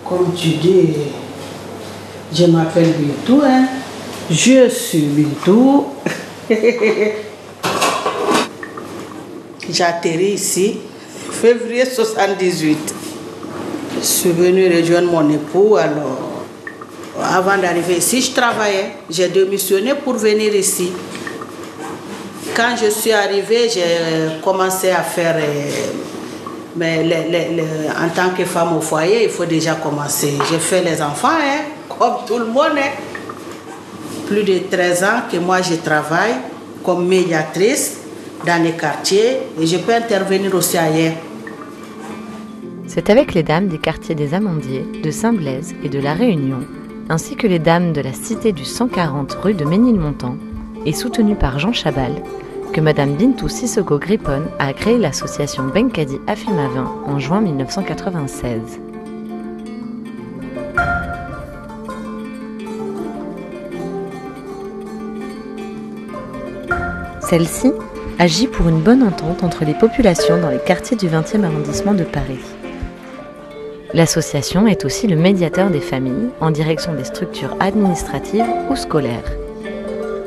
Comme tu dis, je m'appelle Bintou, hein. Je suis Bintou. J'ai atterri ici, février 78. Je suis venue rejoindre mon époux, alors avant d'arriver ici, je travaillais. J'ai démissionné pour venir ici. Quand je suis arrivée, j'ai commencé à faire... Mais en tant que femme au foyer, il faut déjà commencer. J'ai fait les enfants, hein, comme tout le monde. Hein. Plus de 13 ans que moi je travaille comme médiatrice dans les quartiers et je peux intervenir aussi ailleurs. C'est avec les dames des quartiers des Amandiers, de Saint-Blaise et de La Réunion, ainsi que les dames de la cité du 140 rue de Ménilmontant, et soutenues par Jean Chabal, que Madame Bintou Sissoko Gripon a créé l'association Benkadi Afimavin en juin 1996. Celle-ci agit pour une bonne entente entre les populations dans les quartiers du 20e arrondissement de Paris. L'association est aussi le médiateur des familles en direction des structures administratives ou scolaires.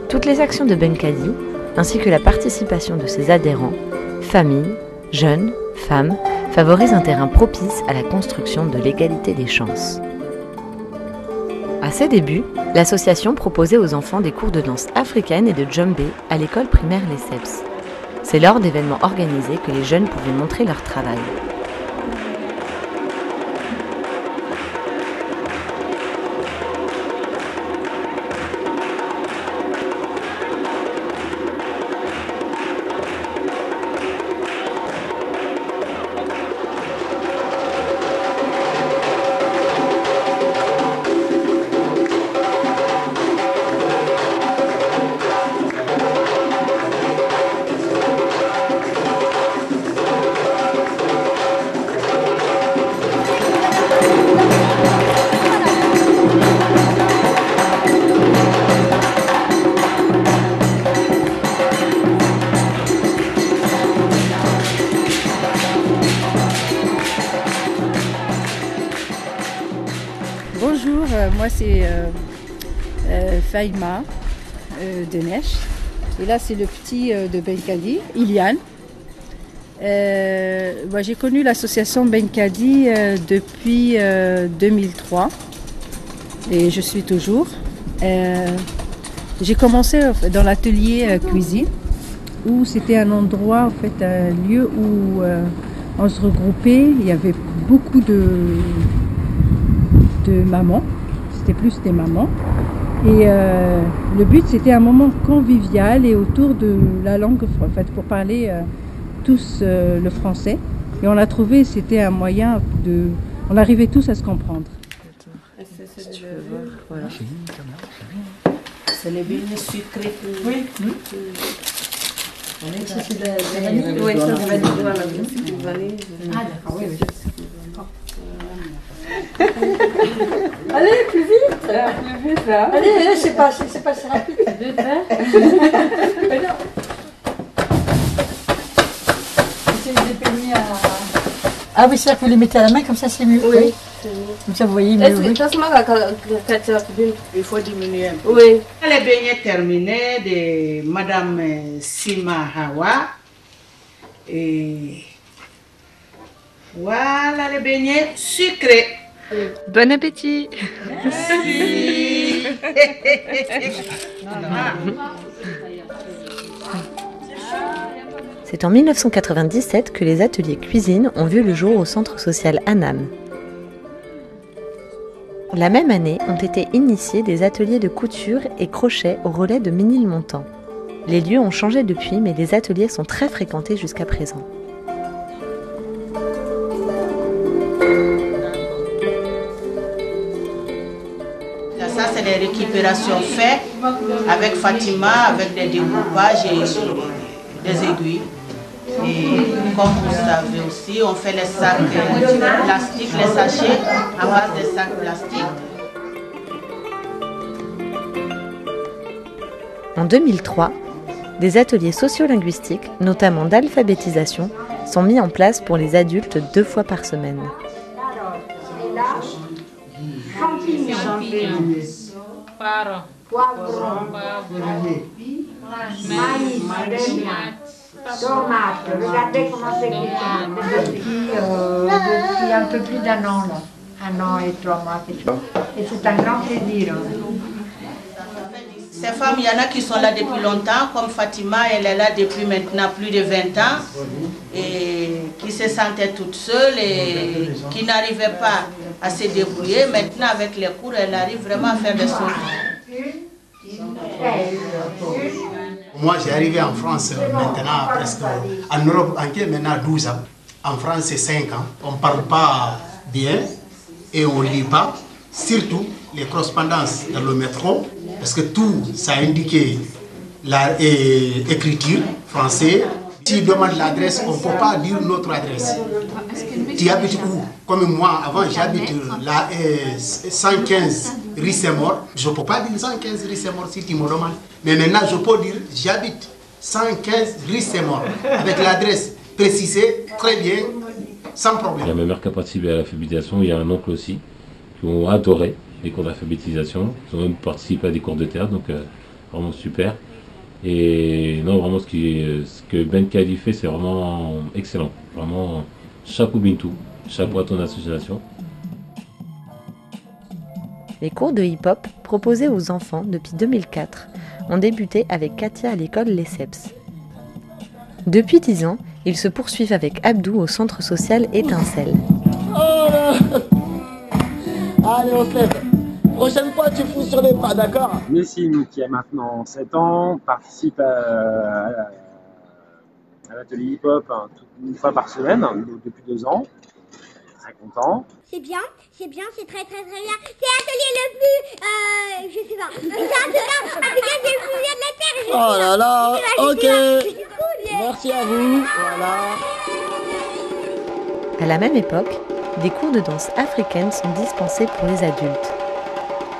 Toutes les actions de Benkadi, ainsi que la participation de ses adhérents, familles, jeunes, femmes, favorisent un terrain propice à la construction de l'égalité des chances. À ses débuts, l'association proposait aux enfants des cours de danse africaine et de djembé à l'école primaire Les Ceps. C'est lors d'événements organisés que les jeunes pouvaient montrer leur travail. Bonjour, moi c'est Faïma Deneche et là c'est le petit de Benkadi, Iliane. Moi, j'ai connu l'association Benkadi depuis 2003 et je suis toujours. J'ai commencé dans l'atelier cuisine où c'était un endroit, en fait, un lieu où on se regroupait. Il y avait beaucoup de mamans, c'était plus des mamans. Et le but, c'était un moment convivial et autour de la langue, en fait, pour parler tous le français. Et on a trouvé, c'était un moyen de... On arrivait tous à se comprendre. Si tu veux voir, voilà. C'est les beignets sucrés. Oui. Ça, c'est de la vanille. Oui, ça, c'est de la vanille. Ah, d'accord, oui, oui. Allez, plus vite! Plus vite, là. Allez, c'est pas si rapide. Vite, hein? C'est des beignets à... Ah oui, c'est ça que vous les mettez à la main, comme ça c'est mieux. Oui. Comme ça vous voyez mieux. Oui. Il faut diminuer un peu. Oui. Les beignets terminés de Madame Sima Hawa. Et voilà les beignets sucrés. Bon appétit! Merci. C'est en 1997 que les ateliers cuisine ont vu le jour au centre social Annam. La même année ont été initiés des ateliers de couture et crochet au relais de Ménilmontant. Les lieux ont changé depuis, mais les ateliers sont très fréquentés jusqu'à présent. Ça, c'est des récupérations faites avec Fatima, avec des découpages et des aiguilles. Et comme vous savez aussi, on fait les sacs plastiques, les sachets à base des sacs plastiques. En 2003, des ateliers sociolinguistiques, notamment d'alphabétisation, sont mis en place pour les adultes 2 fois par semaine. poivron, maïs, tomates. Regardez comment c'est depuis un peu plus d'un an, là. 1 an et 3 mois. Et c'est un grand plaisir. Ces femmes, il y en a qui sont là depuis longtemps, comme Fatima, elle est là depuis maintenant plus de 20 ans, et qui se sentait toute seule et qui n'arrivait pas à se débrouiller. Maintenant, avec les cours, elle arrive vraiment à faire des choses. Moi, j'ai arrivé en France maintenant, presque, en Europe entière, maintenant 12 ans. En France, c'est 5 ans. On ne parle pas bien et on ne lit pas, surtout les correspondances dans le métro, parce que tout, ça a indiqué l'écriture français. Si on demande l'adresse, on ne peut pas dire notre adresse. Tu habites où? Comme moi, avant, j'habite là, 115 rue Saint-Maur. Je ne peux pas dire 115 rue Saint-Maur si tu me demandes. Mais maintenant, je peux dire j'habite 115 rue Saint-Maur, avec l'adresse précisée, très bien, sans problème. Il y a ma mère qui a participé à l'alphabétisation, il y a un oncle aussi, qui ont adoré les cours d'alphabétisation. Ils ont même participé à des cours de théâtre, donc vraiment super. Et non, vraiment, ce que Ben Kadi fait, c'est vraiment excellent. Vraiment, chapeau Bintou, chapeau à ton association. Les cours de hip-hop proposés aux enfants depuis 2004 ont débuté avec Katia à l'école Lesseps. Depuis 10 ans, ils se poursuivent avec Abdou au centre social Étincelle. Oh là. Allez, on se lève. Prochaine fois, tu fous sur les pas, d'accord? Messine, qui a maintenant 7 ans, participe à l'atelier hip-hop une fois par semaine, depuis 2 ans. Très content. C'est bien, c'est très bien. C'est l'atelier le plus, je sais pas, c'est en tout cas, africain le plus bien de la terre. Oh là là, ok. Cool. Merci à vous. Voilà. À la même époque, des cours de danse africaine sont dispensés pour les adultes.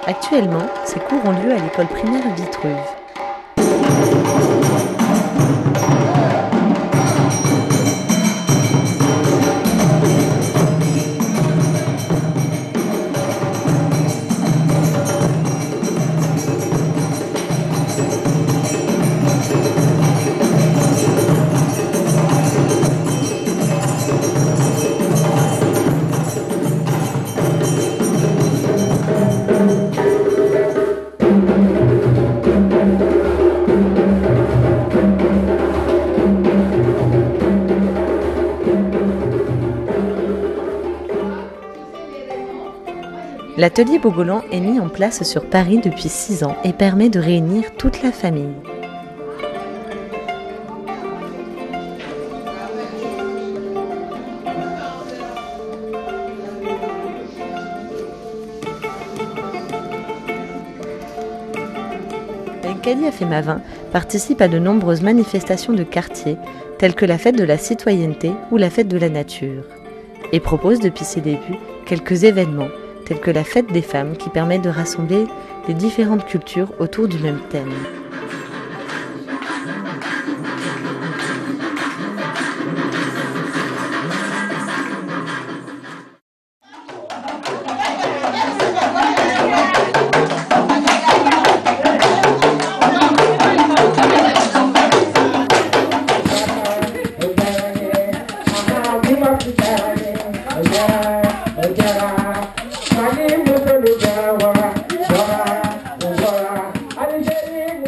Actuellement, ces cours ont lieu à l'école primaire Vitruve. L'atelier Bogolan est mis en place sur Paris depuis 6 ans et permet de réunir toute la famille. Benkadi Afemavin participe à de nombreuses manifestations de quartier, telles que la fête de la citoyenneté ou la fête de la nature, et propose depuis ses débuts quelques événements, tels que la fête des femmes qui permet de rassembler les différentes cultures autour du même thème.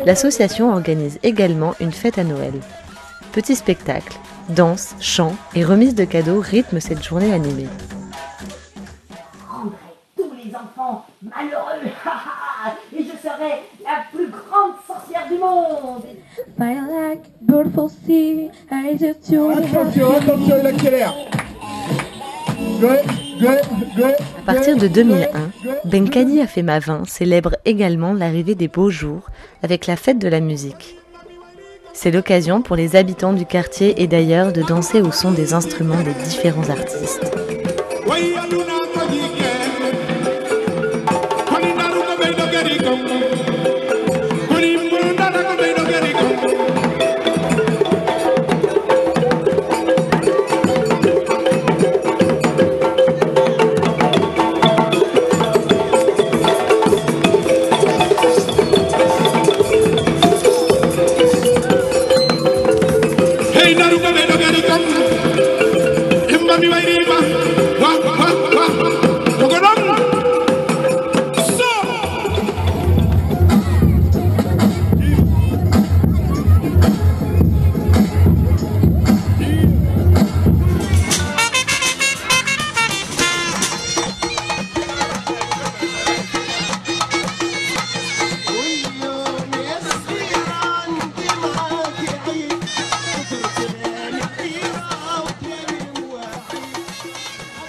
L'association organise également une fête à Noël. Petits spectacles, danse, chants et remise de cadeaux rythment cette journée animée. Rendrai tous les enfants malheureux, et je serai la plus grande sorcière du monde. Attention, il accélère. À partir de 2001, Benkadi Afemavin célèbre également l'arrivée des beaux jours avec la fête de la musique. C'est l'occasion pour les habitants du quartier et d'ailleurs de danser au son des instruments des différents artistes.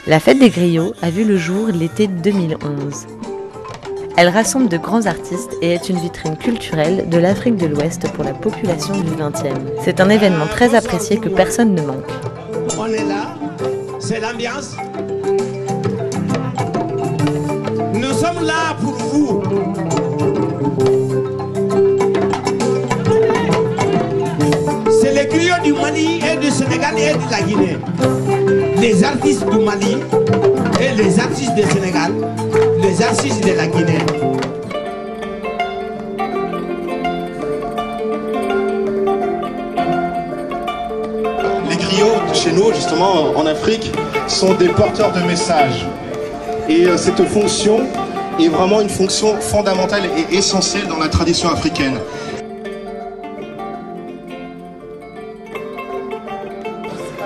La fête des griots a vu le jour l'été 2011. Elle rassemble de grands artistes et est une vitrine culturelle de l'Afrique de l'Ouest pour la population du XXe. C'est un événement très apprécié que personne ne manque. On est là, c'est l'ambiance. Nous sommes là pour vous. C'est les griots du Mali et du Sénégal et de la Guinée. Les artistes du Mali et les artistes du Sénégal, les artistes de la Guinée. Les griots chez nous, justement en Afrique, sont des porteurs de messages. Et cette fonction est vraiment une fonction fondamentale et essentielle dans la tradition africaine.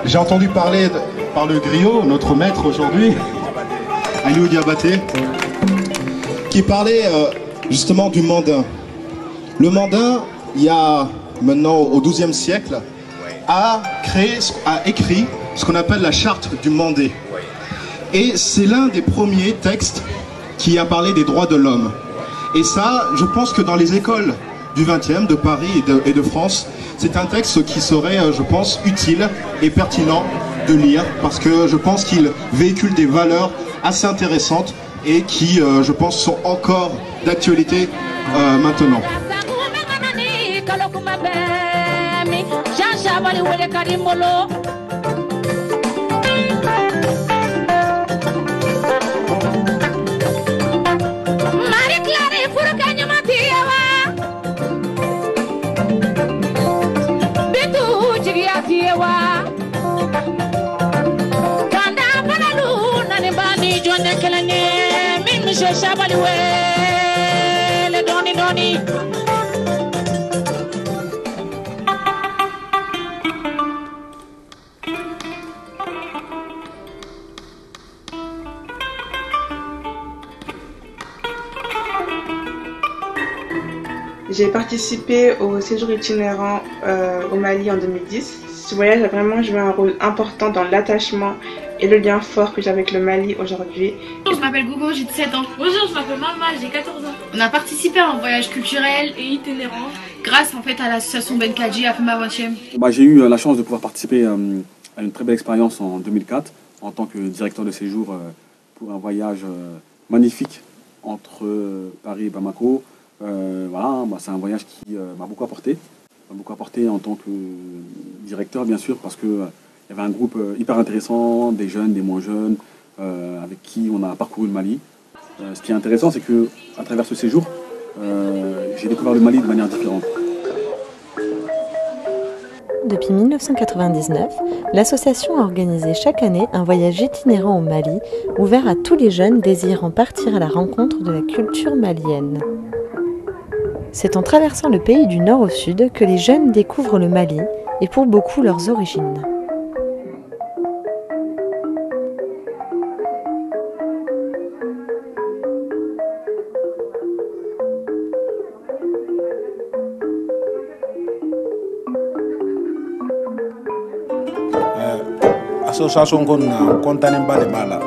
J'ai entendu parler par le griot, notre maître aujourd'hui, Aliou Diabaté, qui parlait justement du mandin. Le mandin, il y a maintenant au XIIe siècle, a écrit ce qu'on appelle la charte du Mandé. Et c'est l'un des premiers textes qui a parlé des droits de l'homme. Et ça, je pense que dans les écoles du XXe, de Paris et de France, c'est un texte qui serait, je pense, utile et pertinent de lire, parce que je pense qu'il véhicule des valeurs assez intéressantes et qui, je pense, sont encore d'actualité maintenant. J'ai participé au séjour itinérant au Mali en 2010. Ce voyage a vraiment joué un rôle important dans l'attachement et le lien fort que j'ai avec le Mali aujourd'hui. Je m'appelle Gogo, j'ai 17 ans. Bonjour, je m'appelle Mama, j'ai 14 ans. On a participé à un voyage culturel et itinérant grâce en fait à l'association Benkadji à Fema Wachem. J'ai eu la chance de pouvoir participer à une très belle expérience en 2004 en tant que directeur de séjour pour un voyage magnifique entre Paris et Bamako. Voilà, c'est un voyage qui m'a beaucoup apporté. En tant que directeur, bien sûr, parce qu'il y avait un groupe hyper intéressant, des jeunes, des moins jeunes, avec qui on a parcouru le Mali. Ce qui est intéressant, c'est qu'à travers ce séjour, j'ai découvert le Mali de manière différente. Depuis 1999, l'association a organisé chaque année un voyage itinérant au Mali, ouvert à tous les jeunes désirant partir à la rencontre de la culture malienne. C'est en traversant le pays du nord au sud que les jeunes découvrent le Mali et pour beaucoup leurs origines. Association qu'on contane ba de bala.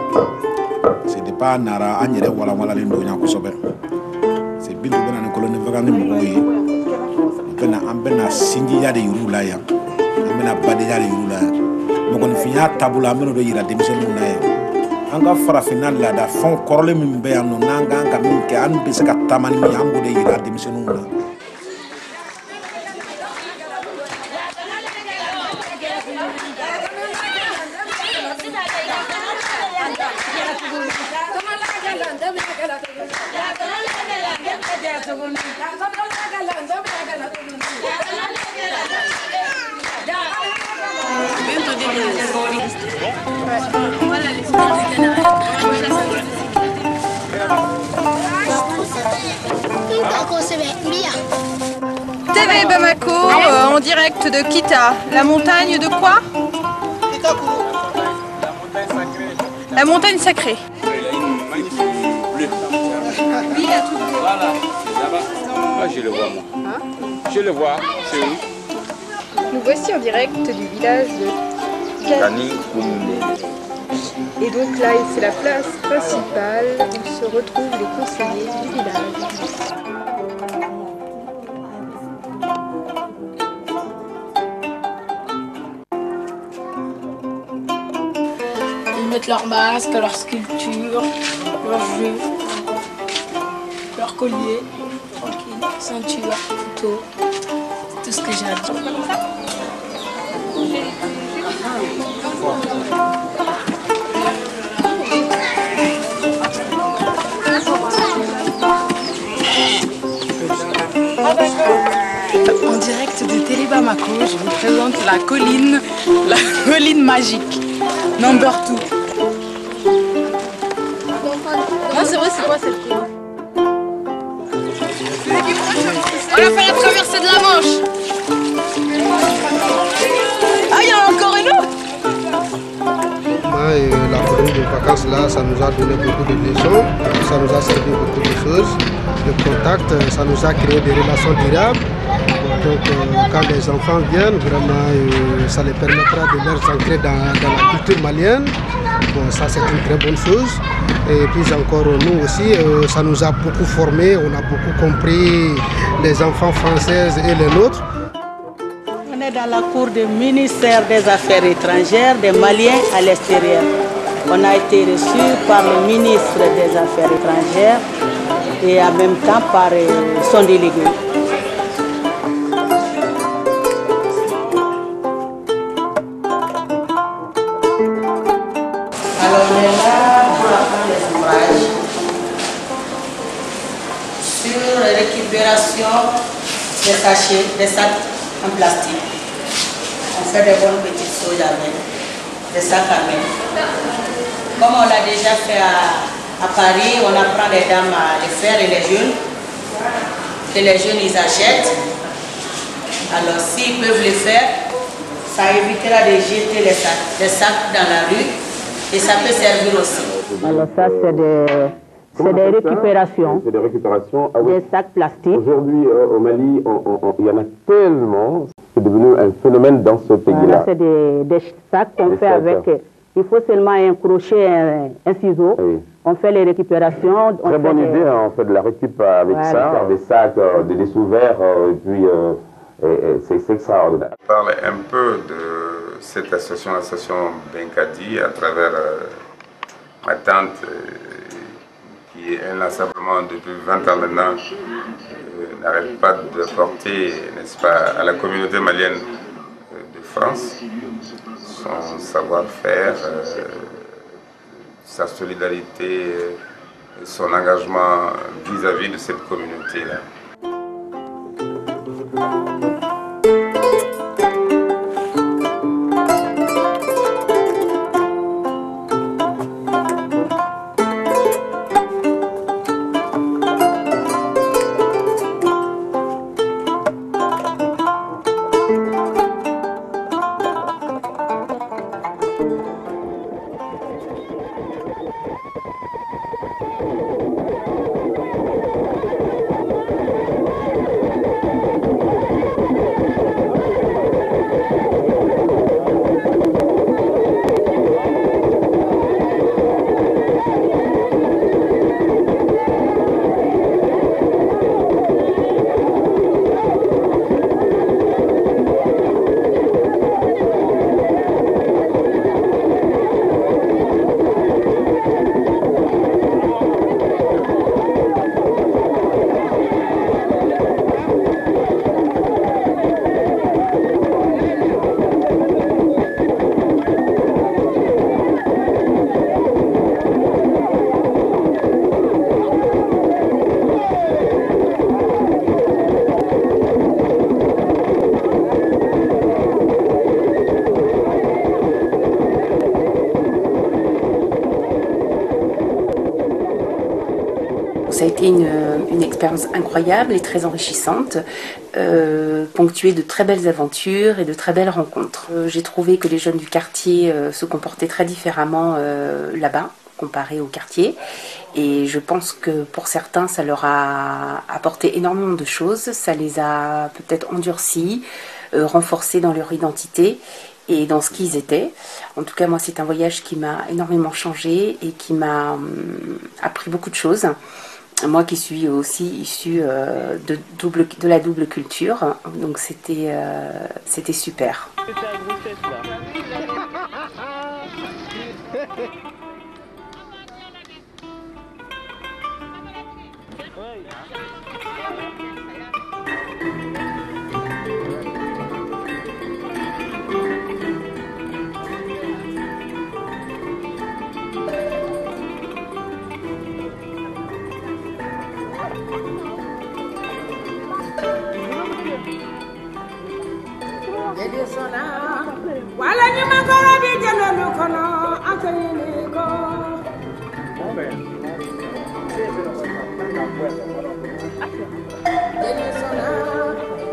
C'est pas nara anyere wala wala lindo nya ko sobe. C'est bindu bena ne kolone vagandi mo yi. Bena ambena sinji ya de yurula ya. Ambena bade ya de yurula. Mo kon finya tabula ameno do yira demisenu na ya. Anga fara final la da fon korole min be anu nanga anga min ke an be se ka tamani mi ambo de yira demisenu na. On va la laisser dans le canard. TV Bamako en direct de Kita. La montagne de quoi? La montagne sacrée. Voilà, là je le vois moi. Je le vois, c'est où? Nous voici en direct du village de Kani. Et donc là, c'est la place principale où se retrouvent les conseillers du village. Ils mettent leur masque, leur sculpture, leur jeu, leur collier, tranquille, ceinture, couteau, tout ce que j'ai à dire. En direct de Télé Bamako, je vous présente la colline magique, number 2. Non, c'est vrai, c'est quoi cette colline? On a fait la traversée de la Manche. Ah, il y en a encore une autre. La colonie de vacances là, ça nous a donné beaucoup de leçons, ça nous a servi beaucoup de choses. Le contact, ça nous a créé des relations durables. Donc quand les enfants viennent, vraiment ça les permettra de leur ancrer dans la culture malienne. Bon, ça c'est une très bonne chose. Et puis encore nous aussi, ça nous a beaucoup formés, on a beaucoup compris les enfants françaises et les nôtres. On est dans la cour du ministère des Affaires étrangères des Maliens à l'extérieur. On a été reçu par le ministre des Affaires étrangères et en même temps par son délégué. Alors on est là pour apprendre les ouvrages sur la récupération des sachets, des sacs en plastique. On fait des bonnes petites choses avec des sacs à main. Comme on l'a déjà fait à Paris, on apprend les dames à les faire et les jeunes. Que les jeunes ils achètent. Alors s'ils peuvent le faire, ça évitera de jeter les sacs dans la rue et ça peut servir aussi. Alors ça c'est des récupérations. C'est des récupérations. Ah oui. Des sacs plastiques. Aujourd'hui au Mali, il y en a tellement. C'est devenu un phénomène dans ce pays-là. Voilà, c'est des sacs qu'on fait avec. Il faut seulement un crochet, un ciseau. Oui. On fait les récupérations. Très bonne idée, hein, on fait de la récup avec ça, des sacs, des sous-verts, et puis c'est extraordinaire. On parle un peu de cette l'association Benkadi, à travers ma tante, qui est inlassablement depuis 20 ans maintenant, n'arrête pas de porter, n'est-ce pas, à la communauté malienne de France, son savoir-faire, sa solidarité, son engagement vis-à-vis de cette communauté-là. ça a été une expérience incroyable et très enrichissante, ponctuée de très belles aventures et de très belles rencontres. J'ai trouvé que les jeunes du quartier se comportaient très différemment là-bas, comparé au quartier. Et je pense que pour certains, ça leur a apporté énormément de choses. Ça les a peut-être endurcis, renforcés dans leur identité et dans ce qu'ils étaient. En tout cas, moi, c'est un voyage qui m'a énormément changé et qui m'a appris beaucoup de choses. Moi qui suis aussi issue de la double culture, donc c'était super. Wala ni makoro bi jelo kono akeni ko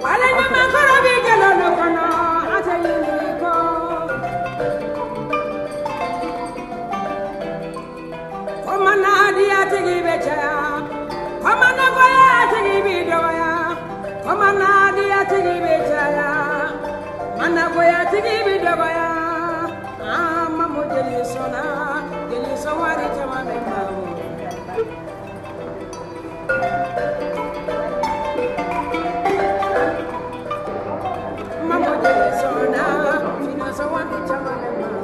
wala ni makoro bi jelo kono akeni ko komana dia tigi becha komana goya tigi bidoya komana dia tigi becha mana goya tigi bidoya mamu jeli so wari chama membawo mamu jeli sona fina so wari chama membawo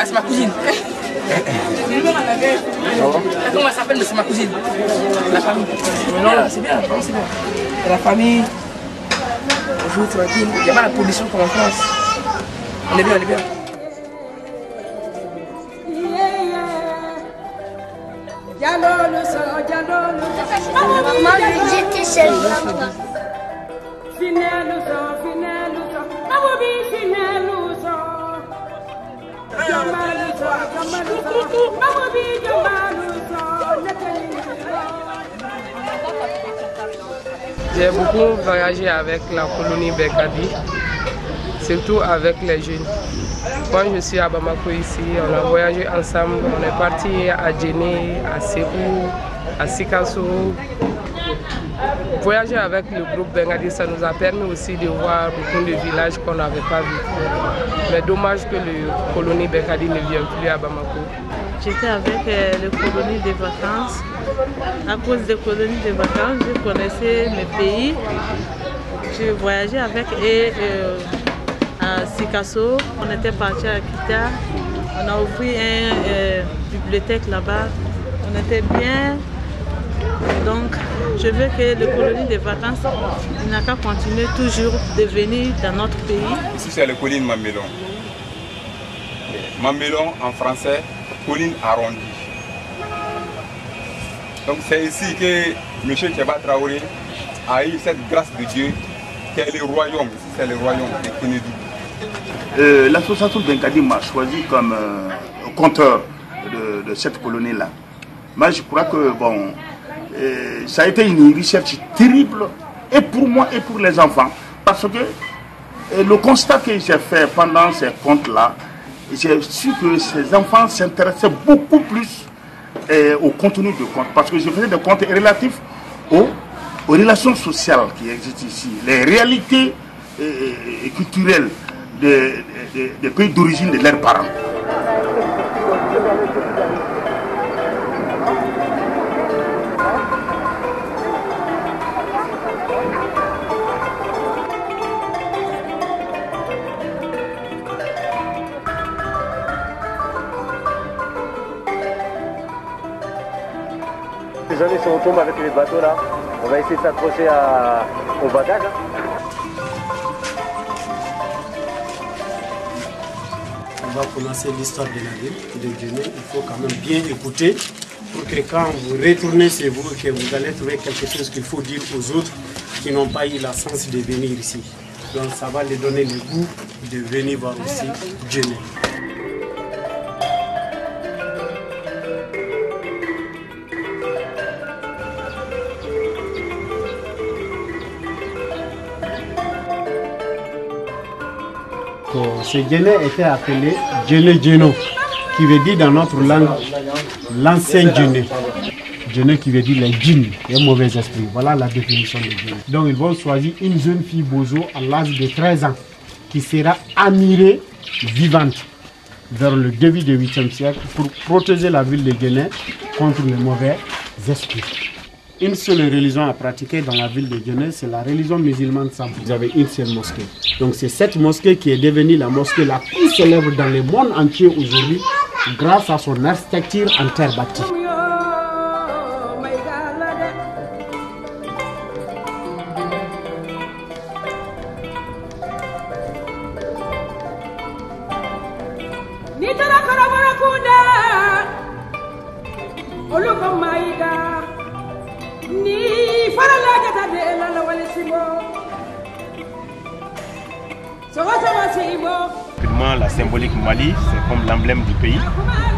Ah, c'est ma cousine. Comment elle s'appelle, mais c'est ma cousine. La famille. Mais non, c'est bien, c'est bien. Et la famille, on joue tranquille. Il n'y a pas la pollution comme en France. On est bien, on est bien. Moi, j'étais seule. J'ai beaucoup voyagé avec la colonie Benkadi, surtout avec les jeunes. Quand je suis à Bamako ici, on a voyagé ensemble, on est parti à Djéné, à Ségou, à Sikasso. Voyager avec le groupe Benkadi, ça nous a permis aussi de voir beaucoup de villages qu'on n'avait pas vus. Mais dommage que la colonie Benkadi ne vienne plus à Bamako. J'étais avec les colonies de vacances. À cause des colonies de vacances, je connaissais mes pays. J'ai voyagé avec et à Sikasso. On était parti à Kita. On a ouvert une bibliothèque là-bas. On était bien. Donc, je veux que les colonies de vacances n'a qu'à continuer toujours de venir dans notre pays. Ici, c'est la colline Mambélon. Mambélon, en français, colline arrondie. Donc, c'est ici que M. Kéba Traoré a eu cette grâce de Dieu qui est le royaume. Ici, c'est le royaume de Kennedy. L'association Benkadi m'a choisi comme compteur de cette colonie-là. Moi, je crois que, bon, ça a été une recherche terrible, et pour moi et pour les enfants. Parce que le constat que j'ai fait pendant ces comptes-là, j'ai su que ces enfants s'intéressaient beaucoup plus au contenu de compte. Parce que je faisais des comptes relatifs aux relations sociales qui existent ici, les réalités culturelles des pays d'origine de leurs parents. Jamais si on tombe avec les bateaux là, on va essayer de s'accrocher au bagage. On va commencer l'histoire de la ville de Djéné. Il faut quand même bien écouter pour que quand vous retournez chez vous, que vous allez trouver quelque chose qu'il faut dire aux autres qui n'ont pas eu la chance de venir ici. Donc ça va les donner le goût de venir voir aussi Djéné. ce Djéné était appelé Djéné Djéno, qui veut dire dans notre langue l'ancien Djéné. Djéné qui veut dire les djinns, les mauvais esprits. Voilà la définition de Djéné. Donc ils vont choisir une jeune fille bozo à l'âge de 13 ans qui sera amirée vivante vers le début du 8e siècle pour protéger la ville de Djéné contre les mauvais esprits. Une seule religion à pratiquer dans la ville de Djéné, c'est la religion musulmane sans. Vous avez une seule mosquée. Donc c'est cette mosquée qui est devenue la mosquée la plus célèbre dans le monde entier aujourd'hui grâce à son architecture en terre battue. La symbolique Mali, c'est comme l'emblème du pays.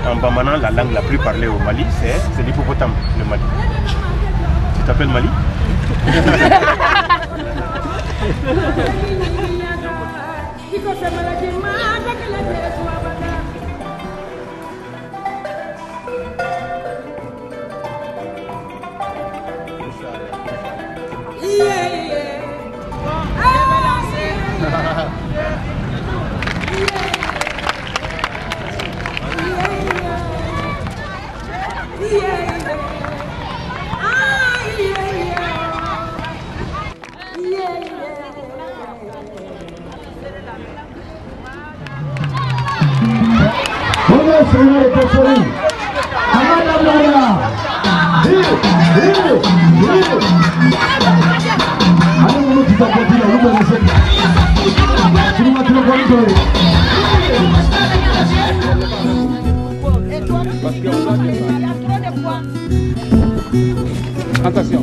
En bambana, la langue la plus parlée au Mali, c'est l'hippopotame, le Mali. Tu t'appelles Mali? Attention.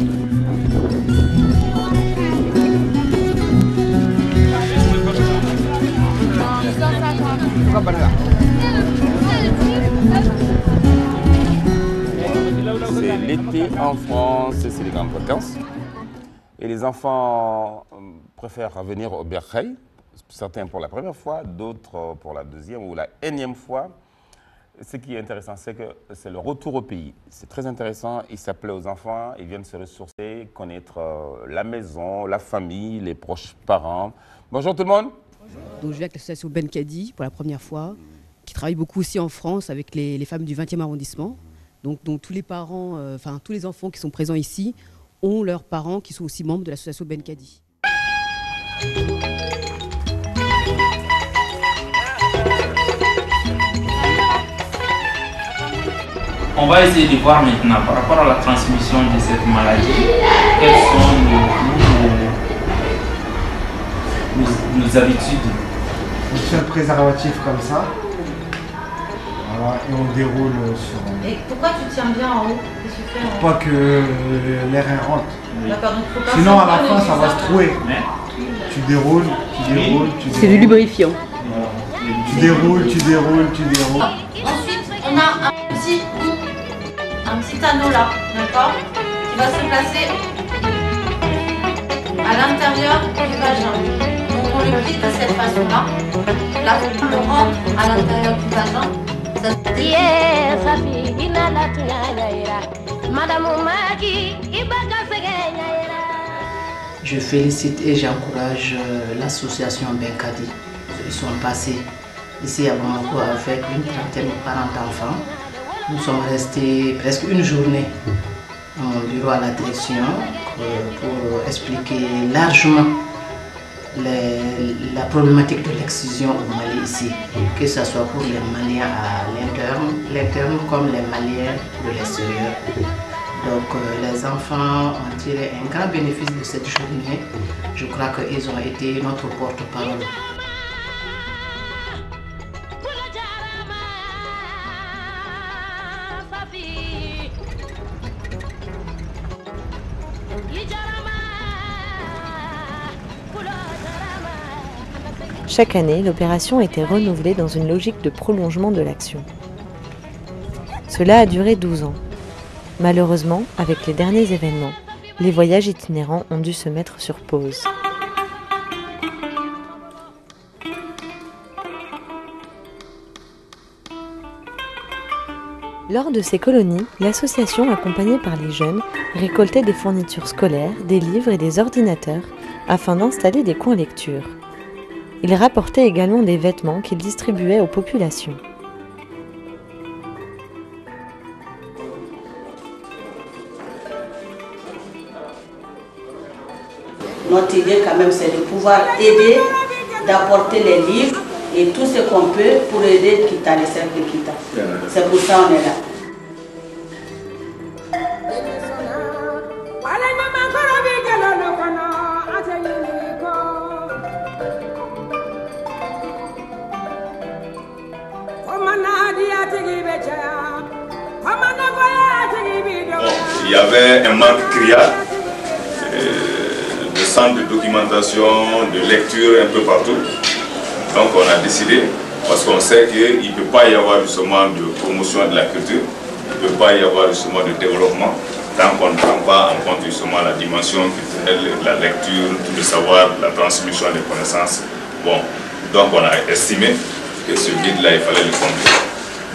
C'est l'été en France, c'est les grandes vacances. Et les enfants préfèrent venir au Bercail, certains pour la première fois, d'autres pour la deuxième ou la énième fois. Ce qui est intéressant, c'est que c'est le retour au pays. C'est très intéressant, ils s'appellent aux enfants, ils viennent se ressourcer, connaître la maison, la famille, les proches parents. Bonjour tout le monde. Donc je viens avec l'association Benkadi pour la première fois, qui travaille beaucoup aussi en France avec les femmes du 20e arrondissement. Donc tous les parents, tous les enfants qui sont présents ici ont leurs parents qui sont aussi membres de l'association Benkadi. On va essayer de voir maintenant par rapport à la transmission de cette maladie, quelles sont nos habitudes. On tient le préservatif comme ça. Voilà, et on déroule sur... Et pourquoi tu tiens bien en haut? Qu'est-ce que tu fais Pour pas que l'air rentre. D'accord, donc faut pas... Sinon à la fin ça va se trouer. Tu déroules, tu déroules, tu déroules. C'est du lubrifiant. Voilà. Tu déroules, tu déroules, tu déroules. Ensuite, on a un petit anneau là, d'accord, qui va se placer à l'intérieur du vagin. Donc on le plie de cette façon-là. Là, on le rentre à l'intérieur du vagin. Je félicite et j'encourage l'association Benkadi. Ils sont passés ici à Bamako avec une trentaine de parents d'enfants. Nous sommes restés presque une journée au bureau à la direction pour expliquer largement la problématique de l'excision au Mali ici, que ce soit pour les Maliens à l'interne comme les Maliens de l'extérieur. Donc les enfants ont tiré un grand bénéfice de cette journée. Je crois qu'ils ont été notre porte-parole. Chaque année, l'opération était renouvelée dans une logique de prolongement de l'action. Cela a duré 12 ans. Malheureusement, avec les derniers événements, les voyages itinérants ont dû se mettre sur pause. Lors de ces colonies, l'association, accompagnée par les jeunes, récoltait des fournitures scolaires, des livres et des ordinateurs afin d'installer des coins lecture. Ils rapportaient également des vêtements qu'ils distribuaient aux populations. Notre idée quand même c'est de pouvoir aider, d'apporter les livres et tout ce qu'on peut pour aider Kita, les cercles Kita. C'est pour ça qu'on est là. Il y avait un manque criard de centres de documentation, de lecture un peu partout. Donc on a décidé, parce qu'on sait qu'il ne peut pas y avoir justement de promotion de la culture, il ne peut pas y avoir justement de développement, tant qu'on ne prend pas en compte justement la dimension culturelle, la lecture, tout le savoir, la transmission des connaissances. Bon, donc on a estimé que ce guide-là, il fallait le combler.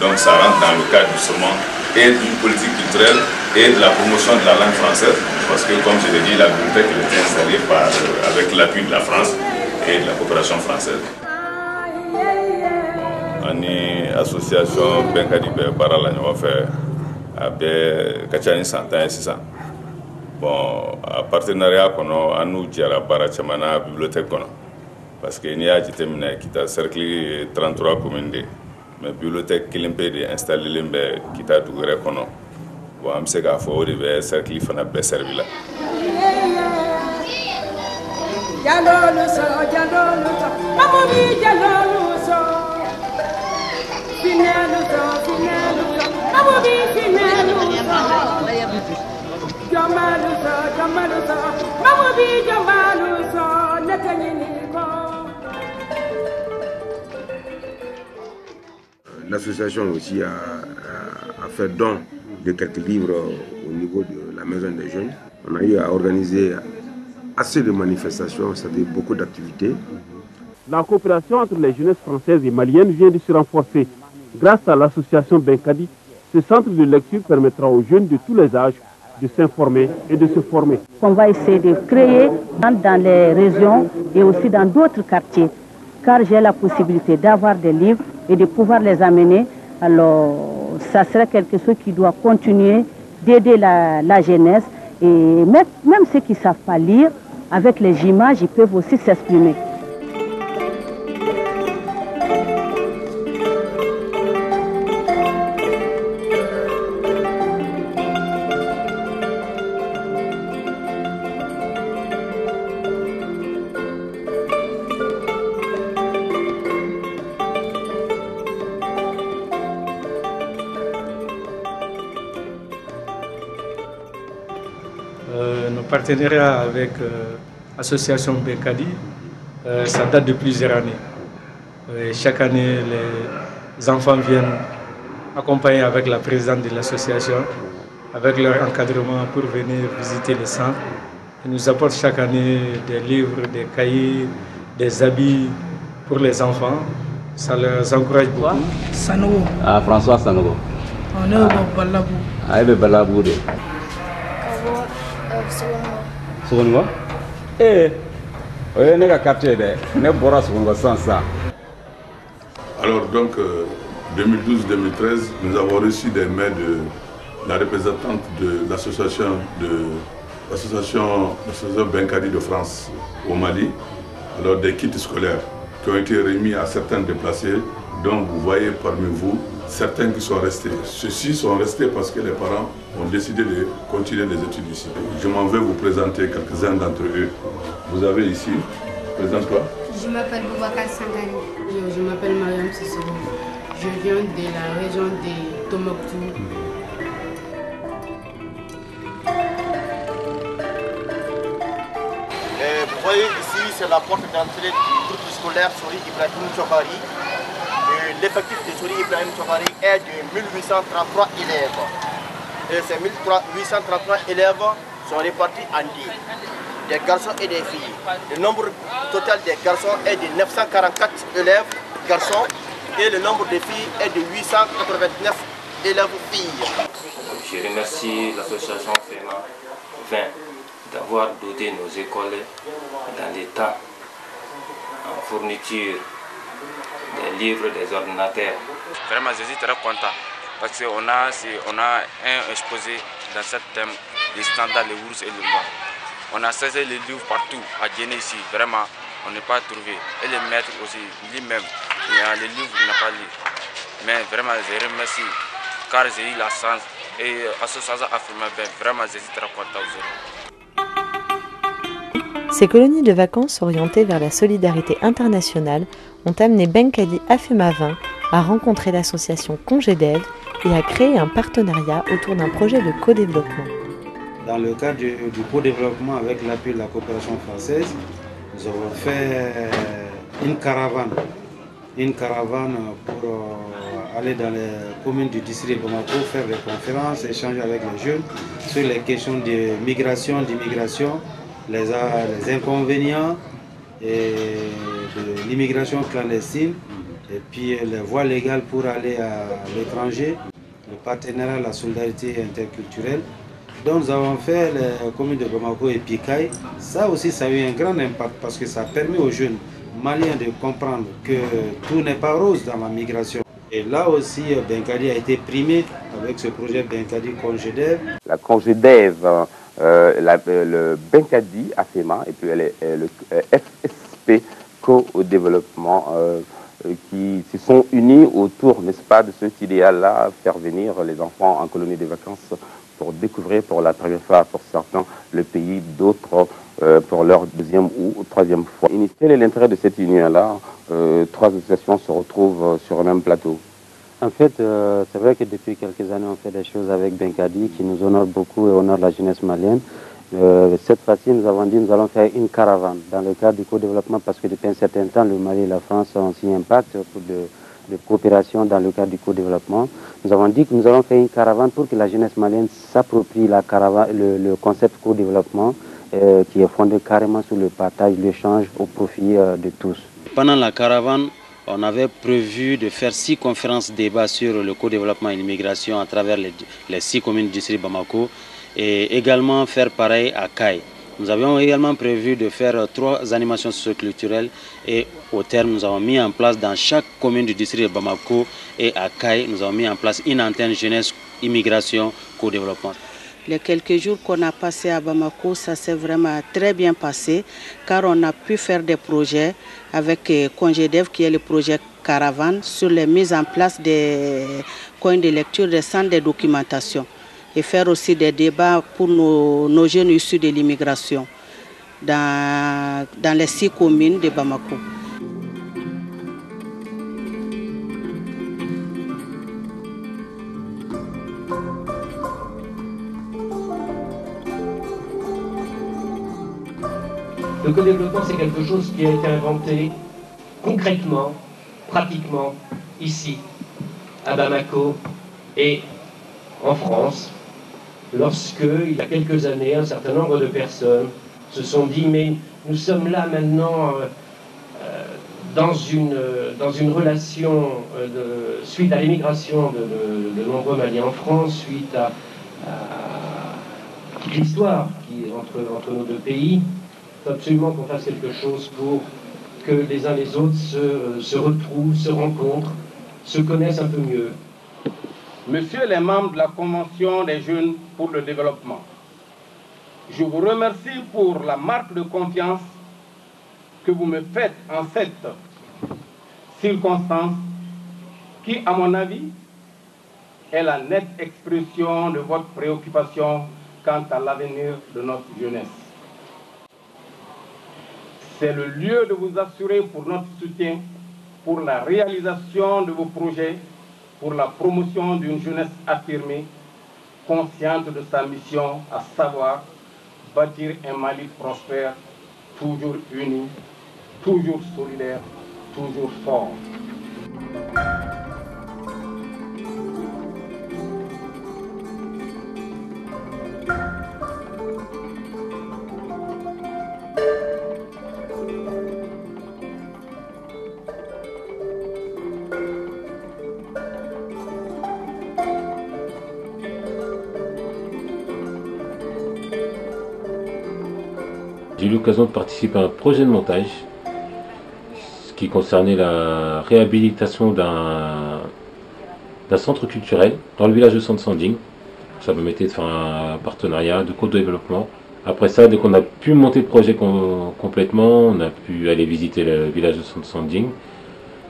Donc ça rentre dans le cadre justement et d'une politique culturelle et de la promotion de la langue française, parce que comme je l'ai dit, la bibliothèque était installée avec l'appui de la France et de la coopération française. Ani association Benkadi bɛ baara la ɲɔgɔn fɛ a bɛ ka ca ni san 10 ye sisan. Bon a partenariat kɔnɔ an n'u jɛra baara caman na bibliothèque kɔnɔ parce que n'i y'a jateminɛ Kita cercle 33 communes de mais bibliothèque kelen pe de installelen bɛ Kita dugu yɛrɛ kɔnɔ. Bon an bɛ se k'a fɔ o de bɛ cercle fana bɛɛ servi la. L'association aussi a fait don de quelques livres au niveau de la maison des jeunes. On a eu à organiser assez de manifestations, c'est-à-dire beaucoup d'activités. La coopération entre les jeunesses françaises et maliennes vient de se renforcer. Grâce à l'association Benkadi, ce centre de lecture permettra aux jeunes de tous les âges de s'informer et de se former. On va essayer de créer dans les régions et aussi dans d'autres quartiers, car j'ai la possibilité d'avoir des livres et de pouvoir les amener. Alors, ça serait quelque chose qui doit continuer d'aider la jeunesse et même ceux qui ne savent pas lire, avec les images, ils peuvent aussi s'exprimer. Nos partenariats avec l'association Benkadi, ça date de plusieurs années. Chaque année, les enfants viennent accompagner avec la présidente de l'association, avec leur encadrement pour venir visiter les centres. Ils nous apportent chaque année des livres, des cahiers, des habits pour les enfants. Ça leur encourage beaucoup. Sanogo. Ah, François Sanogo. On est au Balabou. Ah, il est Balabou. Sogonwa? Eh, oui, n'est qu'à capter, n'est pas Sogonwa sans ça. Alors donc, 2012-2013, nous avons reçu des mails de la représentante de l'association Benkadi de France au Mali, alors des kits scolaires qui ont été remis à certains déplacés, dont vous voyez parmi vous certains qui sont restés. Ceux-ci sont restés parce que les parents ont décidé de continuer les études ici. Je m'en vais vous présenter quelques-uns d'entre eux. Vous avez ici, présente-toi. Je m'appelle Boubacar Sangani. Je m'appelle Mariam Sissoro. Je viens de la région de Tombouctou. Vous voyez ici, c'est la porte d'entrée du groupe scolaire Sori Ibrahim Chokari. L'effectif de Sori Ibrahim Chokari est de 1833 élèves. Et ces 1833 élèves sont répartis en deux, des garçons et des filles. Le nombre total des garçons est de 944 élèves garçons et le nombre de filles est de 889 élèves filles. Je remercie l'association FEMA 20 d'avoir doté nos écoles dans les temps en fourniture des livres, des ordinateurs. Vraiment, je suis très content parce qu'on a un exposé dans ce thème, les standards, les ours et le blanc. On a cessé les livres partout à Guinée ici, vraiment, on n'est pas trouvé. Et les maîtres aussi, lui-même, les livres il n'a pas lu. Mais vraiment, je remercie car j'ai eu la chance et l'association Afema Ben, vraiment, je suis très content aujourd'hui. Ces colonies de vacances orientées vers la solidarité internationale ont amené Benkadi Afema 20 à rencontrer l'association Congédev et à créer un partenariat autour d'un projet de co-développement. Dans le cadre du co-développement avec l'appui de la coopération française, nous avons fait une caravane pour aller dans les communes du district de Bamako, faire des conférences, échanger avec les jeunes sur les questions de migration, d'immigration, les inconvénients et de l'immigration clandestine, et puis les voies légales pour aller à l'étranger, le partenariat, la solidarité interculturelle. Donc nous avons fait les communes de Bamako et Pikaï. Ça aussi, ça a eu un grand impact parce que ça permet aux jeunes maliens de comprendre que tout n'est pas rose dans la migration. Et là aussi, Benkadi a été primé avec ce projet Benkadi Congédev. La Congédev, le Benkadi Afema et puis le FSP Co-développement qui se sont unis autour, n'est-ce pas, de cet idéal-là, faire venir les enfants en colonie de vacances pour découvrir pour la première fois, pour certains, le pays, d'autres pour leur deuxième ou troisième fois. Quel est l'intérêt de cette union-là? Trois associations se retrouvent sur le même plateau. En fait, c'est vrai que depuis quelques années, on fait des choses avec Benkadi qui nous honore beaucoup et honore la jeunesse malienne. Cette fois-ci, nous avons dit que nous allons faire une caravane dans le cadre du co-développement parce que depuis un certain temps, le Mali et la France ont signé un pacte de coopération dans le cadre du co-développement. Nous avons dit que nous allons faire une caravane pour que la jeunesse malienne s'approprie le concept co-développement qui est fondé carrément sur le partage, l'échange au profit de tous. Pendant la caravane, on avait prévu de faire 6 conférences débats sur le co-développement et l'immigration à travers les 6 communes du district Bamako et également faire pareil à Kai. Nous avions également prévu de faire 3 animations socioculturelles et au terme, nous avons mis en place dans chaque commune du district de Bamako et à Kai, nous avons mis en place une antenne jeunesse, immigration, co-développement. Les quelques jours qu'on a passés à Bamako, ça s'est vraiment très bien passé car on a pu faire des projets avec Congédev qui est le projet Caravane sur les mises en place des coins de lecture, des centres de documentation et faire aussi des débats pour nos jeunes issus de l'immigration dans les 6 communes de Bamako. Le co-développement, c'est quelque chose qui a été inventé concrètement, pratiquement, ici, à Bamako et en France, lorsque, il y a quelques années, un certain nombre de personnes se sont dit « mais nous sommes là maintenant dans une relation suite à l'immigration de nombreux Maliens en France, suite à l'histoire entre nos deux pays. Il faut absolument qu'on fasse quelque chose pour que les uns les autres se retrouvent, se rencontrent, se connaissent un peu mieux. » Messieurs les membres de la Convention des jeunes pour le développement, je vous remercie pour la marque de confiance que vous me faites en cette circonstance qui, à mon avis, est la nette expression de votre préoccupation quant à l'avenir de notre jeunesse. C'est le lieu de vous assurer pour notre soutien, pour la réalisation de vos projets, pour la promotion d'une jeunesse affirmée, consciente de sa mission, à savoir bâtir un Mali prospère, toujours uni, toujours solidaire, toujours fort. j'ai eu l'occasion de participer à un projet de montage qui concernait la réhabilitation d'un centre culturel dans le village de Sansanding. Ça permettait de faire un partenariat de co-développement. Après ça, dès qu'on a pu monter le projet complètement, on a pu aller visiter le village de Sansanding,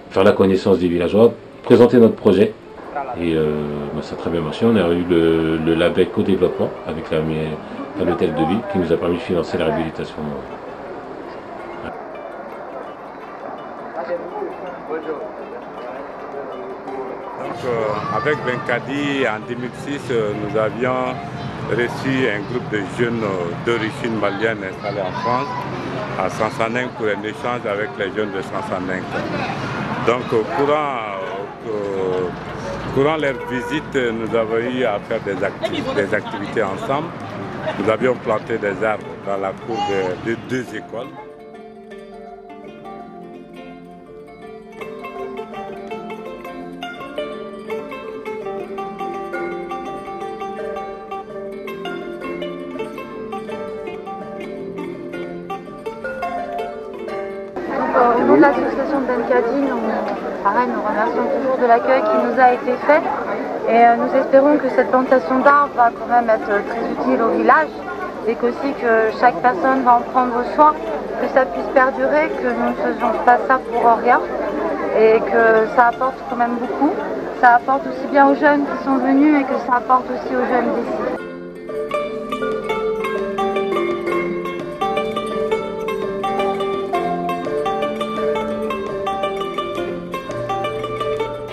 faire la connaissance des villageois, présenter notre projet. Et ça a très bien marché. On a eu le label co-développement avec l'hôtel de ville qui nous a permis de financer la réhabilitation. Avec Benkadi, en 2006, nous avions reçu un groupe de jeunes d'origine malienne installés en France, à Sansanding, pour un échange avec les jeunes de Sansanding. Donc, courant leur visite, nous avons eu à faire des activités ensemble. Nous avions planté des arbres dans la cour de 2 écoles. Au nom de l'association Benkadi, nous remercions toujours de l'accueil qui nous a été fait et nous espérons que cette plantation d'arbres va quand même être très utile au village et qu'aussi que chaque personne va en prendre soin, que ça puisse perdurer, que nous ne faisions pas ça pour rien et que ça apporte quand même beaucoup. Ça apporte aussi bien aux jeunes qui sont venus et que ça apporte aussi aux jeunes d'ici.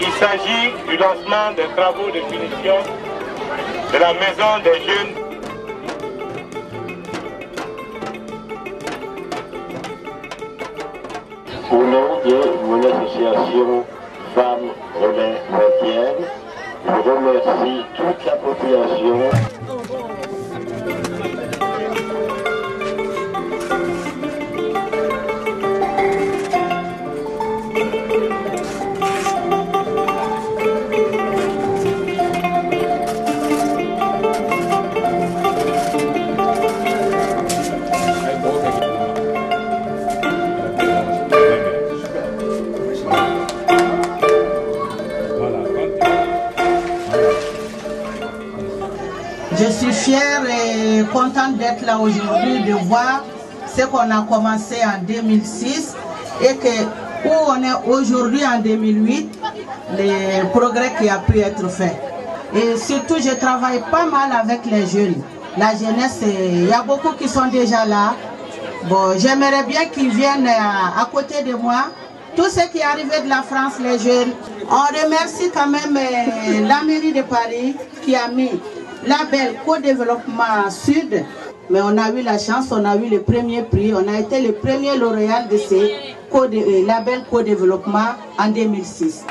Il s'agit du lancement des travaux de finition de la maison des jeunes. Au nom de mon association Femmes Relais 20e, je remercie toute la population. Je suis fière et contente d'être là aujourd'hui, de voir ce qu'on a commencé en 2006 et que où on est aujourd'hui en 2008, les progrès qui a pu être fait. Et surtout, je travaille pas mal avec les jeunes. La jeunesse, il y a beaucoup qui sont déjà là. Bon, j'aimerais bien qu'ils viennent à côté de moi. Tous ceux qui arrivaient de la France, les jeunes, on remercie quand même la mairie de Paris qui a mis label co-développement sud, mais on a eu la chance, on a eu le premier prix, on a été le premier lauréat de ces labels co-développement en 2006.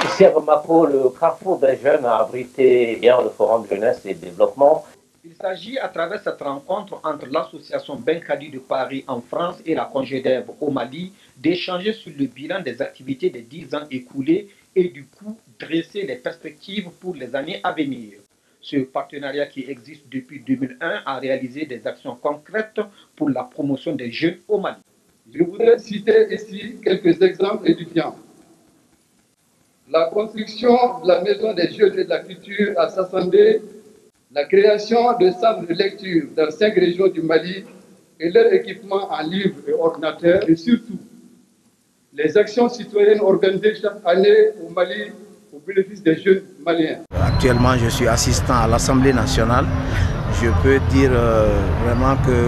Ici à Bamako, le carrefour des jeunes a abrité bien le forum jeunesse et développement. Il s'agit à travers cette rencontre entre l'association Benkadi de Paris en France et la Congédève au Mali d'échanger sur le bilan des activités des 10 ans écoulés et du coup dresser les perspectives pour les années à venir. Ce partenariat qui existe depuis 2001 a réalisé des actions concrètes pour la promotion des jeunes au Mali. Je voudrais citer ici quelques exemples édifiants. La construction de la maison des jeunes et de la culture à Sassandé, la création de centres de lecture dans 5 régions du Mali et leur équipement en livres et ordinateurs, et surtout les actions citoyennes organisées chaque année au Mali au bénéfice des jeunes maliens. Actuellement, je suis assistant à l'Assemblée nationale. Je peux dire vraiment que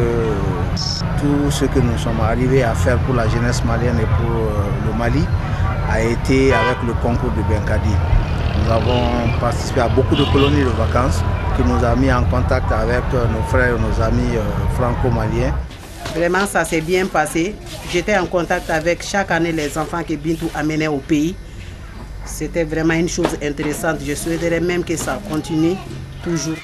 tout ce que nous sommes arrivés à faire pour la jeunesse malienne et pour le Mali a été avec le concours de Benkadi. Nous avons participé à beaucoup de colonies de vacances qui nous a mis en contact avec nos frères et nos amis franco-maliens. Vraiment, ça s'est bien passé. J'étais en contact avec chaque année les enfants que Bintou amenait au pays. C'était vraiment une chose intéressante. Je souhaiterais même que ça continue toujours.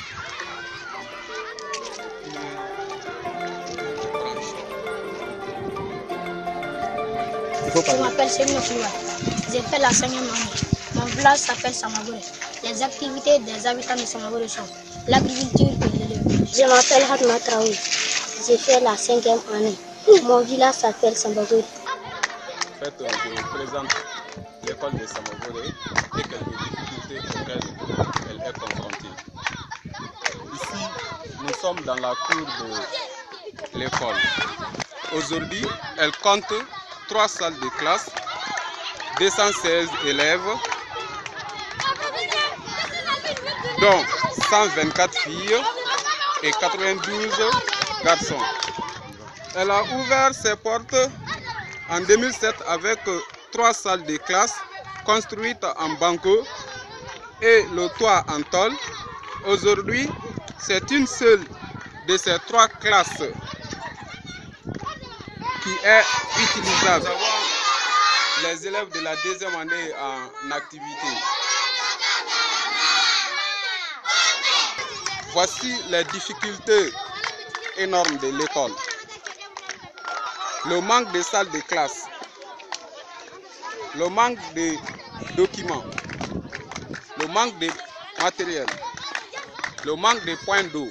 Je m'appelle Semino Kouba. J'ai fait la 5e année. Mon village s'appelle Samagore. Les activités des habitants de Samagore sont l'agriculture et l'élevage. Je m'appelle Hatma Traoui. J'ai fait la 5e année. Mon village s'appelle Samagore. En fait, je présente l'école de Samagore et quelques difficultés auxquelles elle est confrontée. Ici, nous sommes dans la cour de l'école. Aujourd'hui, elle compte 3 salles de classe, 216 élèves, dont 124 filles et 92 garçons. Elle a ouvert ses portes en 2007 avec 3 salles de classe construites en banco et le toit en tôle. Aujourd'hui, c'est une seule de ces 3 classes qui est utilisable. Les élèves de la 2e année en activité. Voici les difficultés énormes de l'école. Le manque de salles de classe, le manque de documents, le manque de matériel, le manque de points d'eau.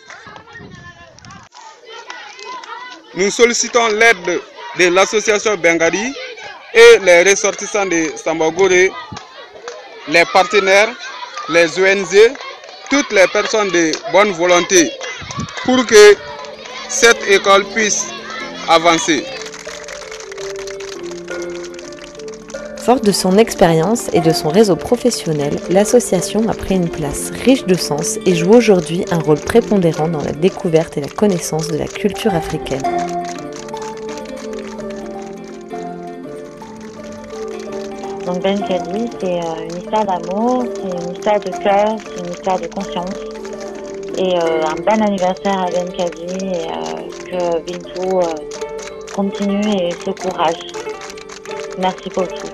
Nous sollicitons l'aide de l'association Benkadi et les ressortissants de Samagore, les partenaires, les ONG, toutes les personnes de bonne volonté pour que cette école puisse avancer. Forte de son expérience et de son réseau professionnel, l'association a pris une place riche de sens et joue aujourd'hui un rôle prépondérant dans la découverte et la connaissance de la culture africaine. Donc Benkadi, c'est une histoire d'amour, c'est une histoire de cœur, c'est une histoire de conscience. Et un bon anniversaire à Benkadi et que Bintou continue et se courage. Merci pour tout.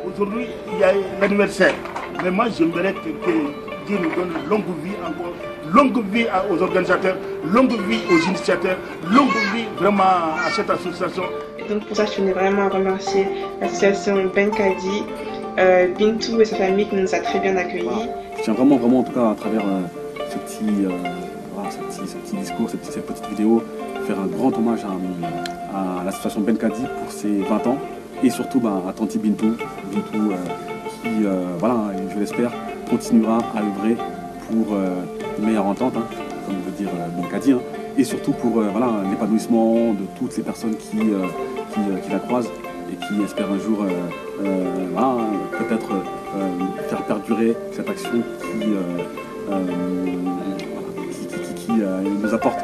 Aujourd'hui, il y a l'anniversaire. Mais moi, j'aimerais que Dieu nous donne longue vie encore, longue vie aux organisateurs, longue vie aux initiateurs, longue vie vraiment à cette association. Donc pour ça, je tenais vraiment à remercier l'association Benkadi, Bintou et sa famille qui nous a très bien accueillis. Je tiens vraiment en tout cas à travers ce petit discours, cette petite vidéo, faire un grand hommage à l'association Benkadi pour ses 20 ans et surtout à Tanti Bintou qui, voilà, je l'espère, continuera à œuvrer pour une meilleure entente, comme veut dire Benkadi, et surtout pour voilà, l'épanouissement de toutes les personnes qui la croisent et qui espèrent un jour voilà, peut-être faire perdurer cette action qui nous apporte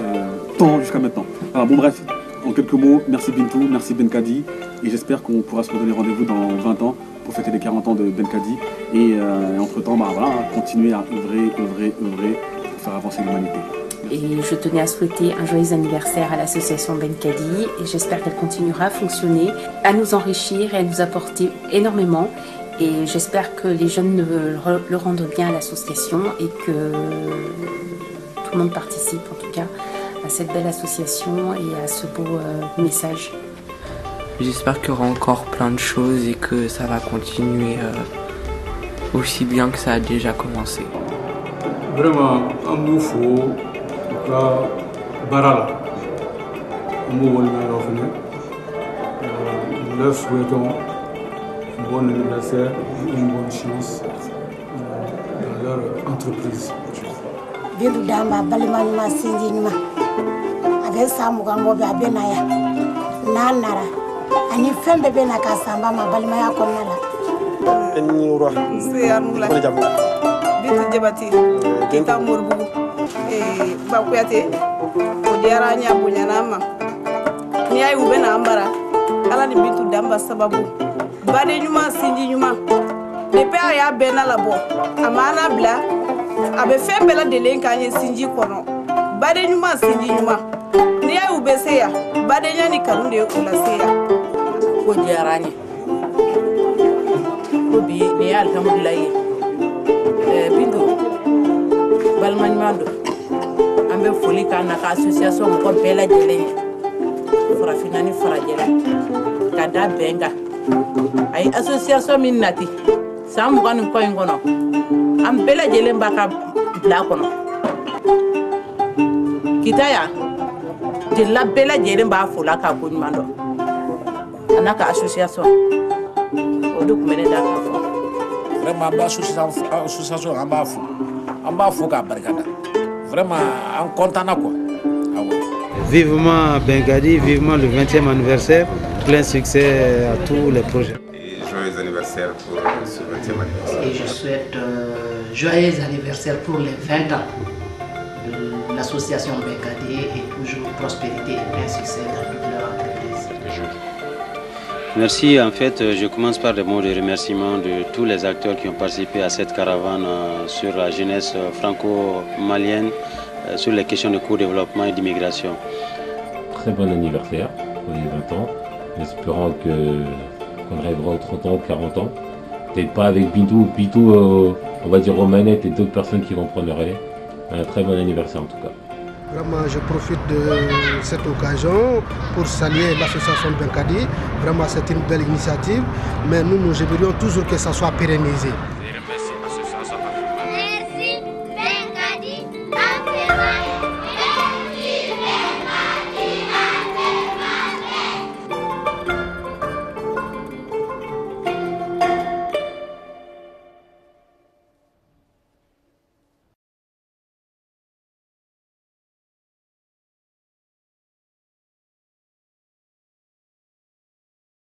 tant jusqu'à maintenant. Alors, bon bref, en quelques mots, merci Bintou, merci Benkadi, et j'espère qu'on pourra se redonner rendez-vous dans 20 ans pour fêter les 40 ans de Benkadi et entre-temps, voilà, continuer à œuvrer pour faire avancer l'humanité. Et je tenais à souhaiter un joyeux anniversaire à l'association Benkadi et j'espère qu'elle continuera à fonctionner, à nous enrichir et à nous apporter énormément. Et j'espère que les jeunes le rendent bien à l'association et que tout le monde participe en tout cas à cette belle association et à ce beau message. J'espère qu'il y aura encore plein de choses et que ça va continuer aussi bien que ça a déjà commencé. Vraiment, un mot faux. Barala, nous leur souhaitons un bon anniversaire et une bonne chance dans leur entreprise. Bintu dama balimani masindi nyuma agesa mugambo bya benaya nanara ani fembe bena kasamba ma balima ya konnala enura se anula ko jabu Bintu jabati kita morbugu bakuyate o diyara nya bunyana ma ni ayi ube na ambara ala ni Bintu damba sababu baden ɲuman sinji ɲuman depuis a y'a bɛɛ na labɔ a ma na bila a bɛ fɛn bɛɛ lajɛlen k'an ye sinji kɔnɔ baden ɲuman sinji ɲuman n'i y'a y'u bɛ se yan badenya ni kanu de ye u lase yan ko diyara an ye ko bi nin ye alihamudulilayi ye Bintu balima ɲuman don an bɛ foli k'an na ka association mɔgɔ bɛɛ lajɛlen ye farafinna ni farajɛla ka da bɛn kan a ye association min nati san 20 ni kɔ in kɔnɔ an bɛɛ lajɛlen b'a ka bila kɔnɔ kita yan jeliya bɛɛ lajɛlen b'a fola k'a ko ɲuman dɔn a n'a ka association o de tun bɛ ne da k'a fɔ vraiment an bɛ association an b'a fo k'a barikada vraiment an content quoi. Vivement Benkadi, vivement le 20e anniversaire, plein succès à tous les projets. Et joyeux anniversaire pour ce 20e anniversaire. Et je souhaite joyeux anniversaire pour les 20 ans de l'association Benkadi et toujours prospérité et plein succès dans toute leur entreprise. Merci, en fait, je commence par des mots de remerciement de tous les acteurs qui ont participé à cette caravane sur la jeunesse franco-malienne, sur les questions de co-développement et d'immigration. Très bon anniversaire pour les 20 ans, espérant qu'on arrivera aux 30 ans, 40 ans. Peut-être pas avec Bintou, on va dire Romanette et d'autres personnes qui vont prendre le relais. Un très bon anniversaire en tout cas. Vraiment, je profite de cette occasion pour saluer l'association Benkadi. Vraiment, c'est une belle initiative, mais nous aimerions toujours que ça soit pérennisé. Je remercie l'association